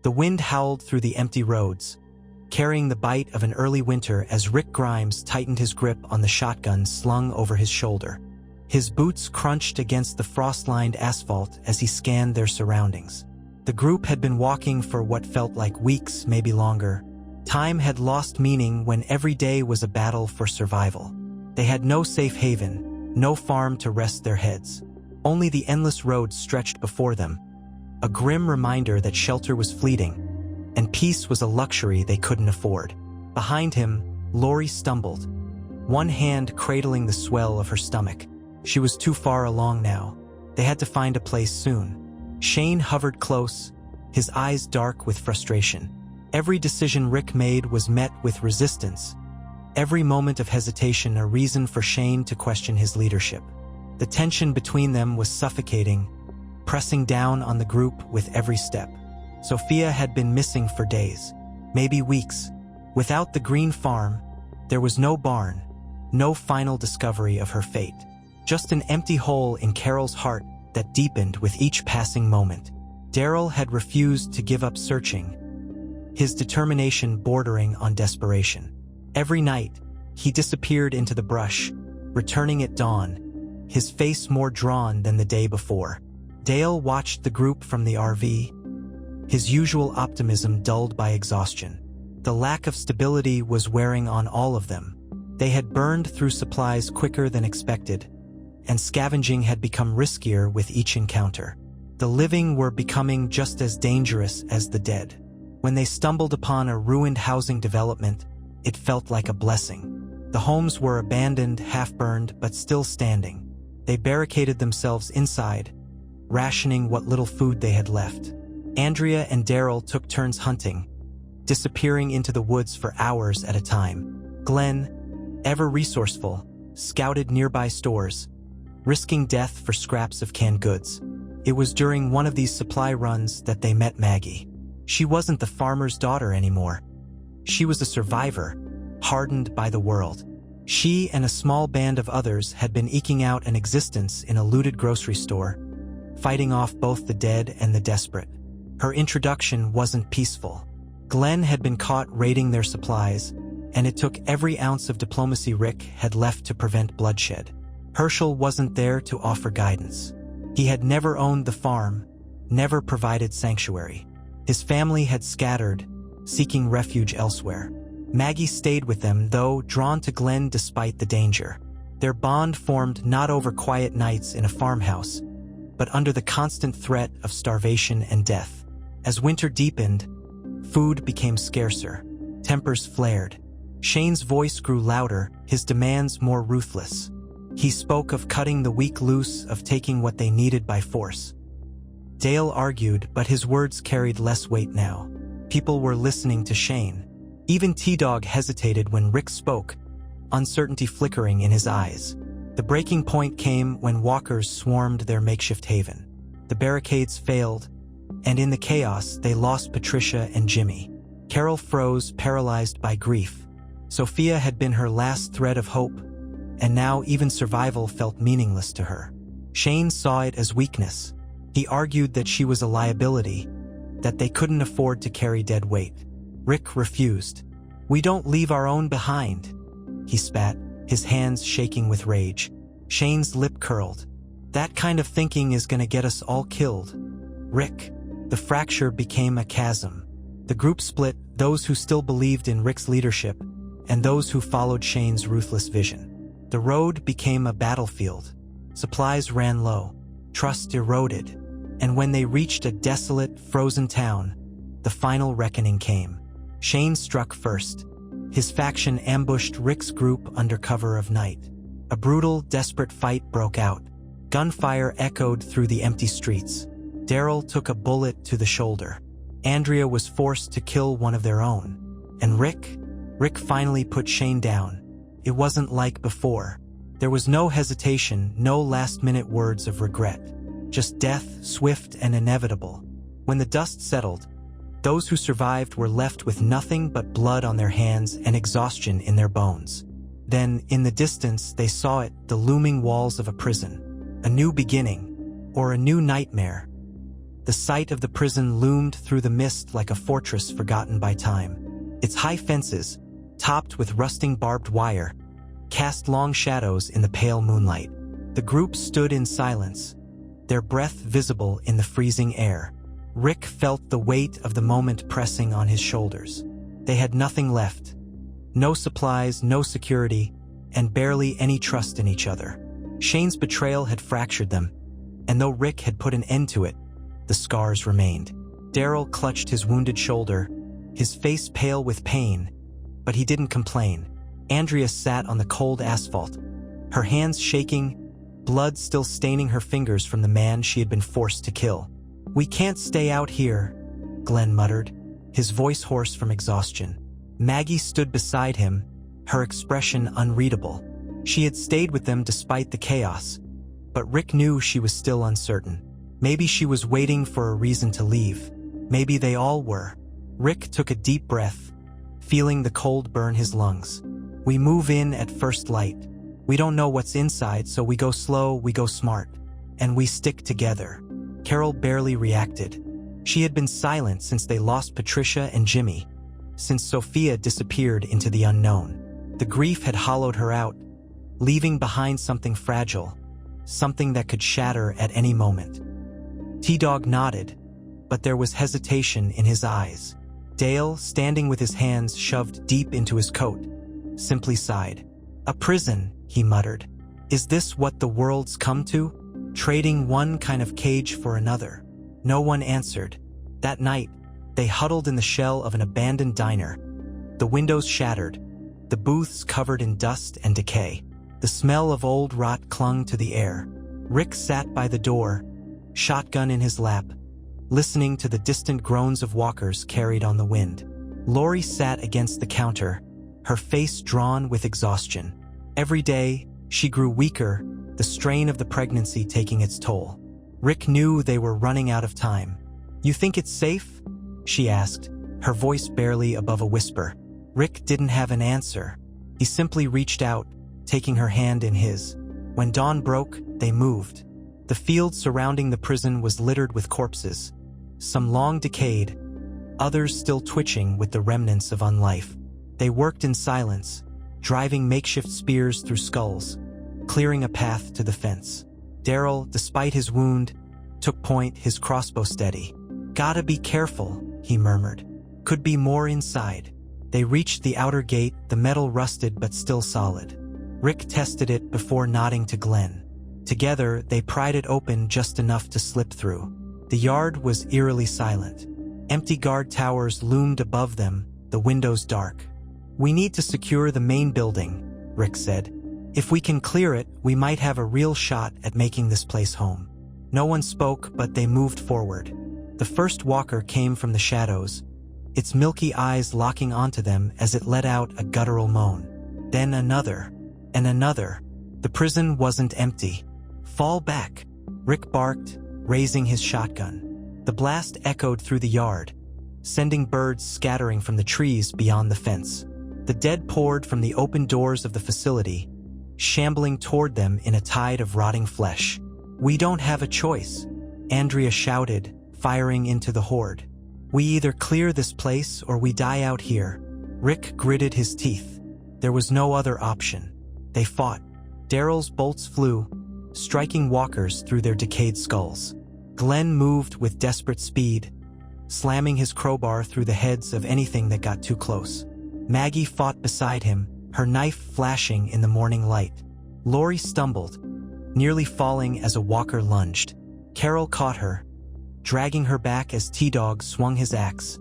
The wind howled through the empty roads, carrying the bite of an early winter as Rick Grimes tightened his grip on the shotgun slung over his shoulder. His boots crunched against the frost-lined asphalt as he scanned their surroundings. The group had been walking for what felt like weeks, maybe longer. Time had lost meaning when every day was a battle for survival. They had no safe haven, no farm to rest their heads. Only the endless road stretched before them, a grim reminder that shelter was fleeting, and peace was a luxury they couldn't afford. Behind him, Lori stumbled, one hand cradling the swell of her stomach. She was too far along now. They had to find a place soon. Shane hovered close, his eyes dark with frustration. Every decision Rick made was met with resistance. Every moment of hesitation a reason for Shane to question his leadership. The tension between them was suffocating, pressing down on the group with every step. Sophia had been missing for days, maybe weeks. Without the green farm, there was no barn, no final discovery of her fate. Just an empty hole in Carol's heart that deepened with each passing moment. Daryl had refused to give up searching, his determination bordering on desperation. Every night, he disappeared into the brush, returning at dawn, his face more drawn than the day before. Dale watched the group from the RV, his usual optimism dulled by exhaustion. The lack of stability was wearing on all of them. They had burned through supplies quicker than expected, and scavenging had become riskier with each encounter. The living were becoming just as dangerous as the dead. When they stumbled upon a ruined housing development, it felt like a blessing. The homes were abandoned, half-burned, but still standing. They barricaded themselves inside, rationing what little food they had left. Andrea and Daryl took turns hunting, disappearing into the woods for hours at a time. Glenn, ever resourceful, scouted nearby stores, risking death for scraps of canned goods. It was during one of these supply runs that they met Maggie. She wasn't the farmer's daughter anymore. She was a survivor, hardened by the world. She and a small band of others had been eking out an existence in a looted grocery store, fighting off both the dead and the desperate. Her introduction wasn't peaceful. Glenn had been caught raiding their supplies, and it took every ounce of diplomacy Rick had left to prevent bloodshed. Hershel wasn't there to offer guidance. He had never owned the farm, never provided sanctuary. His family had scattered, seeking refuge elsewhere. Maggie stayed with them, though, drawn to Glenn despite the danger. Their bond formed not over quiet nights in a farmhouse, but under the constant threat of starvation and death. As winter deepened, food became scarcer, tempers flared. Shane's voice grew louder, his demands more ruthless. He spoke of cutting the weak loose, of taking what they needed by force. Dale argued, but his words carried less weight now. People were listening to Shane. Even T-Dog hesitated when Rick spoke, uncertainty flickering in his eyes. The breaking point came when walkers swarmed their makeshift haven. The barricades failed, and in the chaos they lost Patricia and Jimmy. Carol froze, paralyzed by grief. Sophia had been her last thread of hope, and now even survival felt meaningless to her. Shane saw it as weakness. He argued that she was a liability, that they couldn't afford to carry dead weight. Rick refused. "We don't leave our own behind," he spat, his hands shaking with rage. Shane's lip curled. "That kind of thinking is gonna get us all killed." Rick. The fracture became a chasm. The group split, those who still believed in Rick's leadership, and those who followed Shane's ruthless vision. The road became a battlefield. Supplies ran low, trust eroded, and when they reached a desolate, frozen town, the final reckoning came. Shane struck first. His faction ambushed Rick's group under cover of night. A brutal, desperate fight broke out. Gunfire echoed through the empty streets. Daryl took a bullet to the shoulder. Andrea was forced to kill one of their own. And Rick finally put Shane down. It wasn't like before. There was no hesitation, no last-minute words of regret. Just death, swift and inevitable. When the dust settled, those who survived were left with nothing but blood on their hands and exhaustion in their bones. Then, in the distance, they saw it, the looming walls of a prison. A new beginning, or a new nightmare. The sight of the prison loomed through the mist like a fortress forgotten by time. Its high fences, topped with rusting barbed wire, cast long shadows in the pale moonlight. The group stood in silence, their breath visible in the freezing air. Rick felt the weight of the moment pressing on his shoulders. They had nothing left. No supplies, no security, and barely any trust in each other. Shane's betrayal had fractured them, and though Rick had put an end to it, the scars remained. Daryl clutched his wounded shoulder, his face pale with pain, but he didn't complain. Andrea sat on the cold asphalt, her hands shaking, blood still staining her fingers from the man she had been forced to kill. "We can't stay out here," Glenn muttered, his voice hoarse from exhaustion. Maggie stood beside him, her expression unreadable. She had stayed with them despite the chaos, but Rick knew she was still uncertain. Maybe she was waiting for a reason to leave. Maybe they all were. Rick took a deep breath, feeling the cold burn his lungs. "We move in at first light. We don't know what's inside, so we go slow, we go smart. And we stick together." Carol barely reacted. She had been silent since they lost Patricia and Jimmy, since Sophia disappeared into the unknown. The grief had hollowed her out, leaving behind something fragile, something that could shatter at any moment. T-Dog nodded, but there was hesitation in his eyes. Dale, standing with his hands shoved deep into his coat, simply sighed. "A prison," he muttered. "Is this what the world's come to? Trading one kind of cage for another?" No one answered. That night, they huddled in the shell of an abandoned diner. The windows shattered, the booths covered in dust and decay. The smell of old rot clung to the air. Rick sat by the door, shotgun in his lap, listening to the distant groans of walkers carried on the wind. Lori sat against the counter, her face drawn with exhaustion. Every day, she grew weaker, the strain of the pregnancy taking its toll. Rick knew they were running out of time. "You think it's safe?" she asked, her voice barely above a whisper. Rick didn't have an answer. He simply reached out, taking her hand in his. When dawn broke, they moved. The field surrounding the prison was littered with corpses, some long decayed, others still twitching with the remnants of unlife. They worked in silence, driving makeshift spears through skulls, clearing a path to the fence. Daryl, despite his wound, took point, his crossbow steady. "Gotta be careful," he murmured. "Could be more inside." They reached the outer gate, the metal rusted but still solid. Rick tested it before nodding to Glenn. Together, they pried it open just enough to slip through. The yard was eerily silent. Empty guard towers loomed above them, the windows dark. "We need to secure the main building," Rick said. "If we can clear it, we might have a real shot at making this place home." No one spoke, but they moved forward. The first walker came from the shadows, its milky eyes locking onto them as it let out a guttural moan. Then another, and another. The prison wasn't empty. "Fall back," Rick barked, raising his shotgun. The blast echoed through the yard, sending birds scattering from the trees beyond the fence. The dead poured from the open doors of the facility, shambling toward them in a tide of rotting flesh. "We don't have a choice," Andrea shouted, firing into the horde. "We either clear this place or we die out here." Rick gritted his teeth. There was no other option. They fought. Daryl's bolts flew, striking walkers through their decayed skulls. Glenn moved with desperate speed, slamming his crowbar through the heads of anything that got too close. Maggie fought beside him, her knife flashing in the morning light. Lori stumbled, nearly falling as a walker lunged. Carol caught her, dragging her back as T-Dog swung his axe,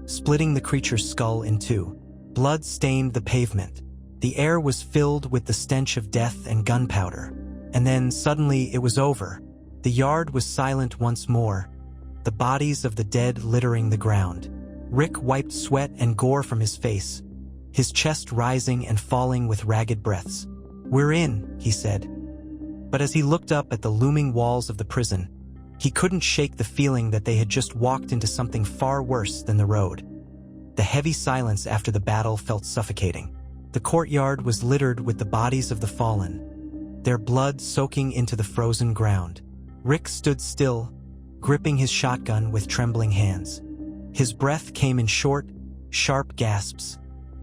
splitting the creature's skull in two. Blood stained the pavement. The air was filled with the stench of death and gunpowder. And then, suddenly, it was over. The yard was silent once more, the bodies of the dead littering the ground. Rick wiped sweat and gore from his face, his chest rising and falling with ragged breaths. "We're in," he said. But as he looked up at the looming walls of the prison, he couldn't shake the feeling that they had just walked into something far worse than the road. The heavy silence after the battle felt suffocating. The courtyard was littered with the bodies of the fallen, their blood soaking into the frozen ground. Rick stood still, gripping his shotgun with trembling hands. His breath came in short, sharp gasps,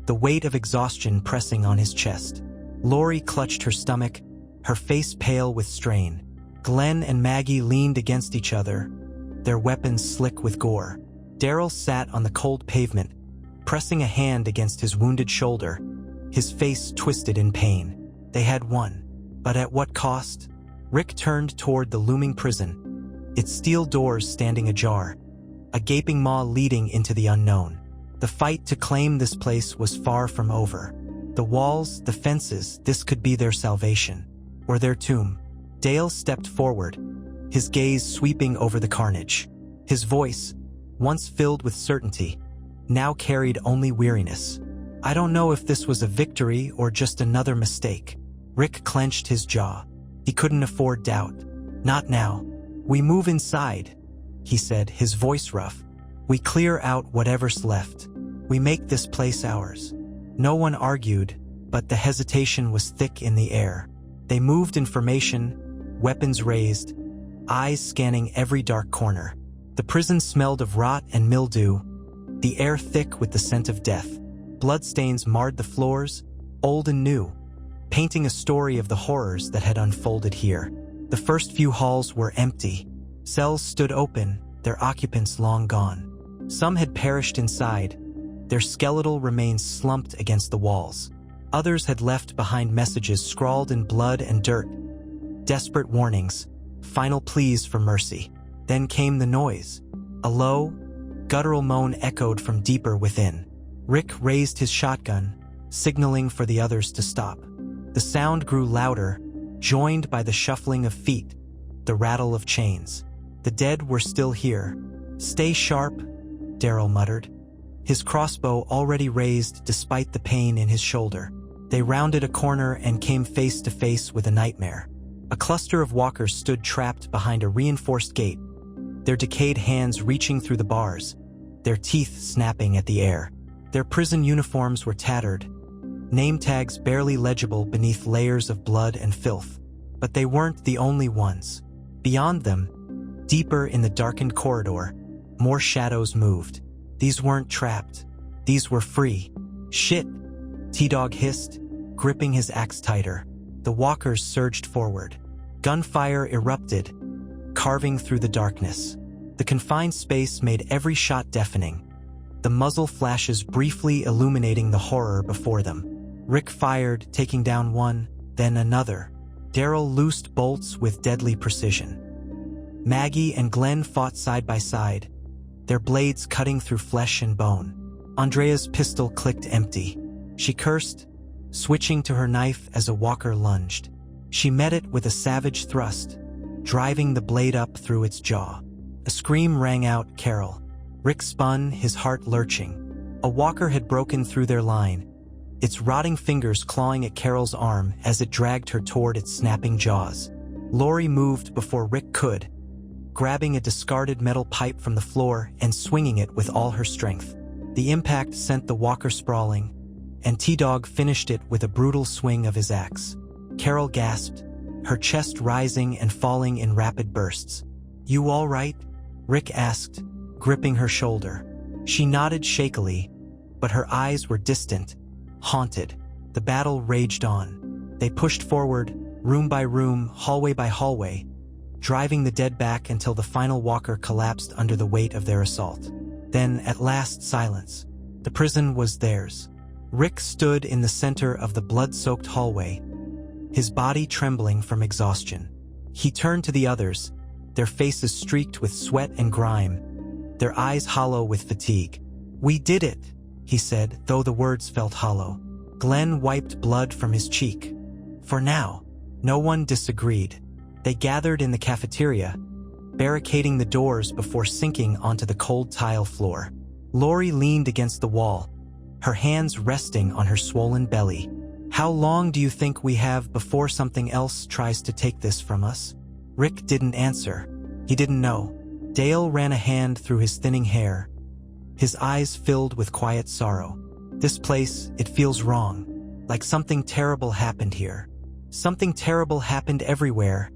the weight of exhaustion pressing on his chest. Lori clutched her stomach, her face pale with strain. Glenn and Maggie leaned against each other, their weapons slick with gore. Daryl sat on the cold pavement, pressing a hand against his wounded shoulder, his face twisted in pain. They had won, but at what cost? Rick turned toward the looming prison, its steel doors standing ajar, a gaping maw leading into the unknown. The fight to claim this place was far from over. The walls, the fences, this could be their salvation, or their tomb. Dale stepped forward, his gaze sweeping over the carnage. His voice, once filled with certainty, now carried only weariness. I don't know if this was a victory or just another mistake. Rick clenched his jaw. He couldn't afford doubt. Not now. We move inside, he said, his voice rough. We clear out whatever's left. We make this place ours. No one argued, but the hesitation was thick in the air. They moved in formation, weapons raised, eyes scanning every dark corner. The prison smelled of rot and mildew, the air thick with the scent of death. Bloodstains marred the floors, old and new, painting a story of the horrors that had unfolded here. The first few halls were empty. Cells stood open, their occupants long gone. Some had perished inside, their skeletal remains slumped against the walls. Others had left behind messages scrawled in blood and dirt, desperate warnings, final pleas for mercy. Then came the noise. A low, guttural moan echoed from deeper within. Rick raised his shotgun, signaling for the others to stop. The sound grew louder, joined by the shuffling of feet, the rattle of chains. The dead were still here. Stay sharp, Daryl muttered, his crossbow already raised despite the pain in his shoulder. They rounded a corner and came face to face with a nightmare. A cluster of walkers stood trapped behind a reinforced gate, their decayed hands reaching through the bars, their teeth snapping at the air. Their prison uniforms were tattered, name tags barely legible beneath layers of blood and filth. But they weren't the only ones. Beyond them, deeper in the darkened corridor, more shadows moved. These weren't trapped. These were free. Shit, T-Dog hissed, gripping his axe tighter. The walkers surged forward. Gunfire erupted, carving through the darkness. The confined space made every shot deafening, the muzzle flashes briefly illuminating the horror before them. Rick fired, taking down one, then another. Daryl loosed bolts with deadly precision. Maggie and Glenn fought side by side, their blades cutting through flesh and bone. Andrea's pistol clicked empty. She cursed, switching to her knife as a walker lunged. She met it with a savage thrust, driving the blade up through its jaw. A scream rang out, Carol. Rick spun, his heart lurching. A walker had broken through their line, its rotting fingers clawing at Carol's arm as it dragged her toward its snapping jaws. Lori moved before Rick could, grabbing a discarded metal pipe from the floor and swinging it with all her strength. The impact sent the walker sprawling, and T-Dog finished it with a brutal swing of his axe. Carol gasped, her chest rising and falling in rapid bursts. You all right? Rick asked, gripping her shoulder. She nodded shakily, but her eyes were distant, haunted. The battle raged on. They pushed forward, room by room, hallway by hallway, driving the dead back until the final walker collapsed under the weight of their assault. Then, at last, silence. The prison was theirs. Rick stood in the center of the blood-soaked hallway, his body trembling from exhaustion. He turned to the others, their faces streaked with sweat and grime, their eyes hollow with fatigue. We did it, he said, though the words felt hollow. Glenn wiped blood from his cheek. For now, no one disagreed. They gathered in the cafeteria, barricading the doors before sinking onto the cold tile floor. Lori leaned against the wall, her hands resting on her swollen belly. How long do you think we have before something else tries to take this from us? Rick didn't answer. He didn't know. Dale ran a hand through his thinning hair, his eyes filled with quiet sorrow. This place, it feels wrong. Like something terrible happened here. Something terrible happened everywhere,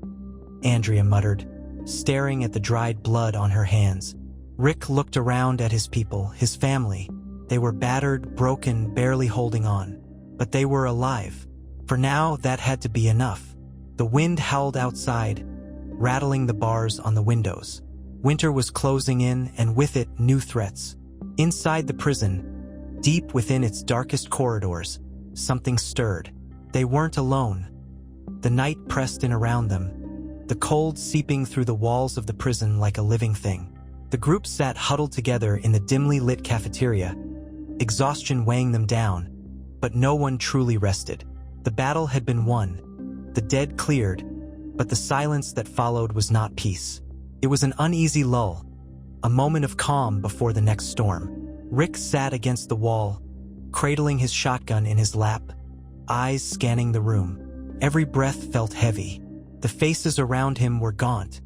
Andrea muttered, staring at the dried blood on her hands. Rick looked around at his people, his family. They were battered, broken, barely holding on. But they were alive. For now, that had to be enough. The wind howled outside, rattling the bars on the windows. Winter was closing in, and with it, new threats. Inside the prison, deep within its darkest corridors, something stirred. They weren't alone. The night pressed in around them, the cold seeping through the walls of the prison like a living thing. The group sat huddled together in the dimly lit cafeteria, exhaustion weighing them down, but no one truly rested. The battle had been won, the dead cleared, but the silence that followed was not peace. It was an uneasy lull, a moment of calm before the next storm. Rick sat against the wall, cradling his shotgun in his lap, eyes scanning the room. Every breath felt heavy. The faces around him were gaunt,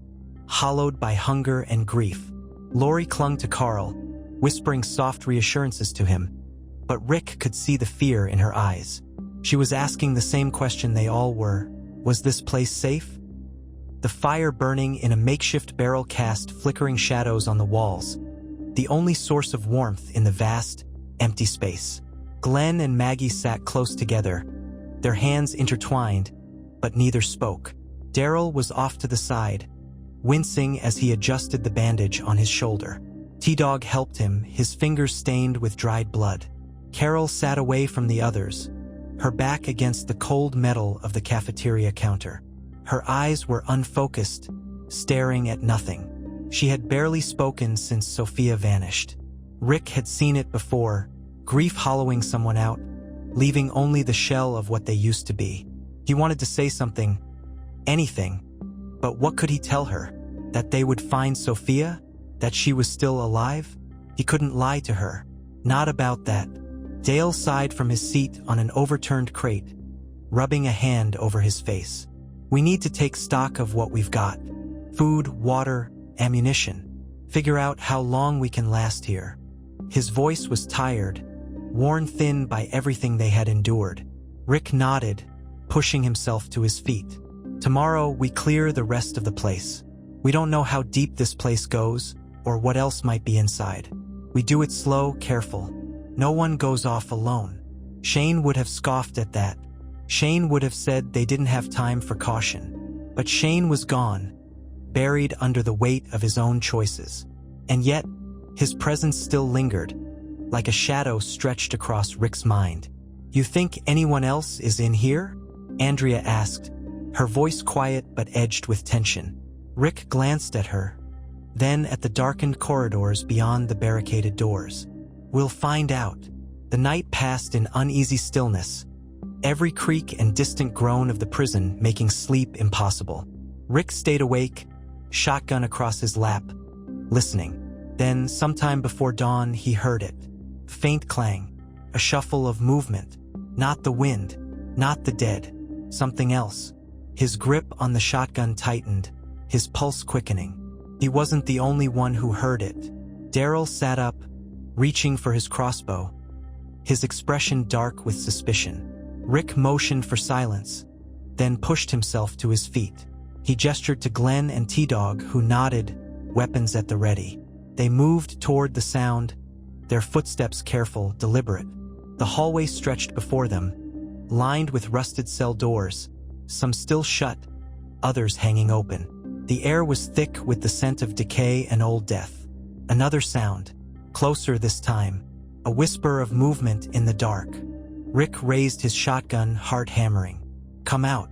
hollowed by hunger and grief. Lori clung to Carl, whispering soft reassurances to him, but Rick could see the fear in her eyes. She was asking the same question they all were. Was this place safe? The fire burning in a makeshift barrel cast flickering shadows on the walls, the only source of warmth in the vast, empty space. Glenn and Maggie sat close together, their hands intertwined, but neither spoke. Daryl was off to the side, wincing as he adjusted the bandage on his shoulder. T-Dog helped him, his fingers stained with dried blood. Carol sat away from the others, her back against the cold metal of the cafeteria counter. Her eyes were unfocused, staring at nothing. She had barely spoken since Sophia vanished. Rick had seen it before, grief hollowing someone out, leaving only the shell of what they used to be. He wanted to say something, anything, but what could he tell her? That they would find Sophia? That she was still alive? He couldn't lie to her. Not about that. Dale sighed from his seat on an overturned crate, rubbing a hand over his face. We need to take stock of what we've got. Food, water, ammunition. Figure out how long we can last here. His voice was tired, worn thin by everything they had endured. Rick nodded, pushing himself to his feet. Tomorrow, we clear the rest of the place. We don't know how deep this place goes, or what else might be inside. We do it slow, careful. No one goes off alone. Shane would have scoffed at that. Shane would have said they didn't have time for caution. But Shane was gone, buried under the weight of his own choices. And yet, his presence still lingered, like a shadow stretched across Rick's mind. You think anyone else is in here? Andrea asked, her voice quiet but edged with tension. Rick glanced at her, then at the darkened corridors beyond the barricaded doors. We'll find out. The night passed in uneasy stillness, every creak and distant groan of the prison making sleep impossible. Rick stayed awake, shotgun across his lap, listening. Then, sometime before dawn, he heard it. Faint clang, a shuffle of movement. Not the wind, not the dead, something else. His grip on the shotgun tightened, his pulse quickening. He wasn't the only one who heard it. Daryl sat up, reaching for his crossbow, his expression dark with suspicion. Rick motioned for silence, then pushed himself to his feet. He gestured to Glenn and T-Dog, who nodded, weapons at the ready. They moved toward the sound, their footsteps careful, deliberate. The hallway stretched before them, lined with rusted cell doors, some still shut, others hanging open. The air was thick with the scent of decay and old death. Another sound, closer this time, a whisper of movement in the dark. Rick raised his shotgun, heart hammering. Come out,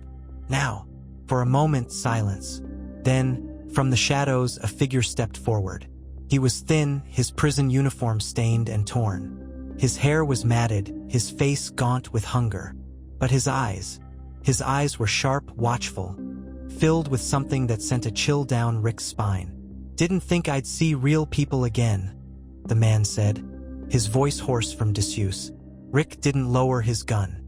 now. For a moment, silence. Then, from the shadows, a figure stepped forward. He was thin, his prison uniform stained and torn. His hair was matted, his face gaunt with hunger. But his eyes were sharp, watchful, filled with something that sent a chill down Rick's spine. Didn't think I'd see real people again, the man said, his voice hoarse from disuse. Rick didn't lower his gun.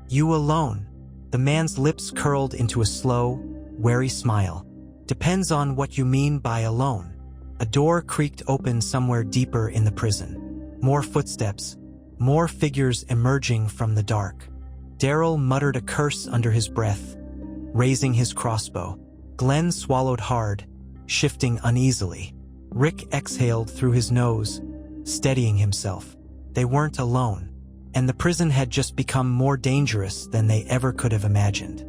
You alone? The man's lips curled into a slow, wary smile. Depends on what you mean by alone. A door creaked open somewhere deeper in the prison. More footsteps, more figures emerging from the dark. Daryl muttered a curse under his breath, raising his crossbow. Glenn swallowed hard, shifting uneasily. Rick exhaled through his nose, steadying himself. They weren't alone, and the prison had just become more dangerous than they ever could have imagined.